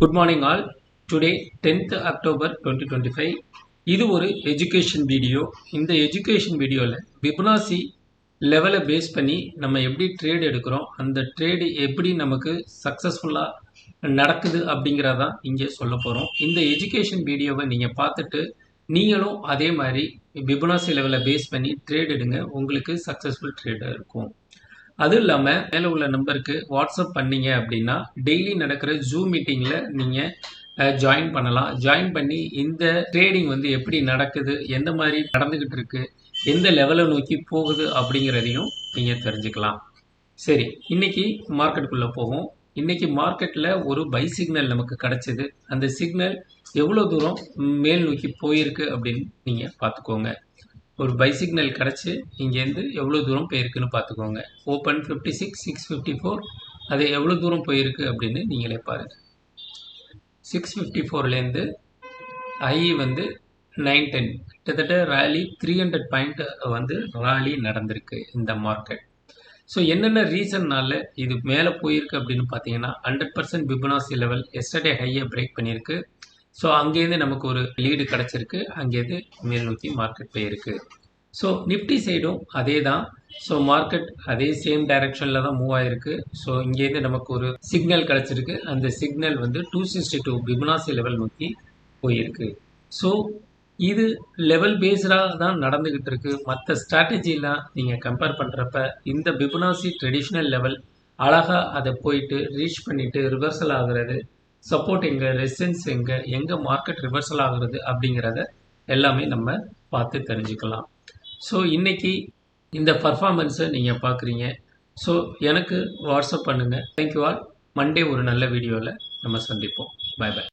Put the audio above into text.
Good morning all. Today 10th October 2025. இது ஒரு education video. இந்த எஜுகேஷன் வீடியோவில் ஃபிபொனாசி லெவலை பேஸ் பண்ணி நம்ம எப்படி ட்ரேட் எடுக்கிறோம், அந்த ட்ரேடு எப்படி நமக்கு சக்ஸஸ்ஃபுல்லாக நடக்குது அப்படிங்கிறதான் இங்கே சொல்ல போகிறோம். இந்த எஜுகேஷன் வீடியோவை நீங்கள் பார்த்துட்டு நீங்களும் அதே மாதிரி ஃபிபொனாசி லெவலை பேஸ் பண்ணி ட்ரேட் எடுங்க, உங்களுக்கு சக்ஸஸ்ஃபுல் ட்ரேடாக இருக்கும். அதுவும் இல்லாமல் மேலே உள்ள நம்பருக்கு வாட்ஸ்அப் பண்ணீங்க அப்படின்னா டெய்லி நடக்கிற ஜூம் மீட்டிங்கில் நீங்கள் ஜாயின் பண்ணலாம். ஜாயின் பண்ணி இந்த ட்ரேடிங் வந்து எப்படி நடக்குது, எந்த மாதிரி நடந்துக்கிட்டு இருக்கு, எந்த லெவலை நோக்கி போகுது அப்படிங்கிறதையும் நீங்கள் தெரிஞ்சுக்கலாம். சரி, இன்னைக்கு மார்க்கெட்டுக்குள்ளே போவோம். இன்னைக்கு மார்க்கெட்டில் ஒரு பை சிக்னல் நமக்கு கிடச்சிது. அந்த சிக்னல் எவ்வளோ தூரம் மேல் நோக்கி போயிருக்கு அப்படின்னு நீங்கள் பார்த்துக்கோங்க. ஒரு பை சிக்னல் கிடச்சி இங்கேருந்து எவ்வளோ தூரம் போயிருக்குன்னு பார்த்துக்கோங்க. ஓப்பன் 56 654, அது எவ்வளோ தூரம் போயிருக்கு அப்படின்னு நீங்களே பாருங்கள். 654லேருந்து ஐ வந்து 910, கிட்டத்தட்ட ராலி 300 பாயிண்ட் வந்து ராலி நடந்திருக்கு இந்த மார்க்கெட். ஸோ என்னென்ன ரீசன்னால இது மேலே போயிருக்கு அப்படின்னு பார்த்தீங்கன்னா 100% ஃபிபொனாசி லெவல் எஸ்டர்டே ஹையை பிரேக் பண்ணியிருக்கு. ஸோ அங்கேருந்து நமக்கு ஒரு லீடு கிடச்சிருக்கு, அங்கேருந்து மேல் நோக்கி மார்க்கெட் போயிருக்கு. ஸோ நிஃப்டி சைடும் அதே தான். ஸோ மார்க்கெட் அதே சேம் டைரக்ஷனில் தான் மூவ் ஆகிருக்கு. ஸோ இங்கேருந்து நமக்கு ஒரு சிக்னல் கிடச்சிருக்கு. அந்த சிக்னல் வந்து 262 ஃபிபொனாசி லெவல் நோக்கி போயிருக்கு. ஸோ இது லெவல் பேஸ்டாக தான் நடந்துக்கிட்டு இருக்கு. மற்ற ஸ்ட்ராட்டஜிலாம் நீங்கள் கம்பேர் பண்ணுறப்ப இந்த ஃபிபொனாசி ட்ரெடிஷ்னல் லெவல் அழகாக அதை போயிட்டு ரீச் பண்ணிவிட்டு ரிவர்சல் ஆகுறது, சப்போர்ட் எங்கே, ரெசிஸ்டன்ஸ் எங்கே மார்க்கெட் ரிவர்சல் ஆகுறது அப்படிங்கிறத எல்லாமே நம்ம பார்த்து தெரிஞ்சுக்கலாம். ஸோ இன்றைக்கி இந்த பர்ஃபார்மன்ஸை நீங்கள் பார்க்குறீங்க. ஸோ எனக்கு வாட்ஸ்அப் பண்ணுங்கள். Thank you all. மண்டே ஒரு நல்ல வீடியோவில் நம்ம சந்திப்போம். Bye by.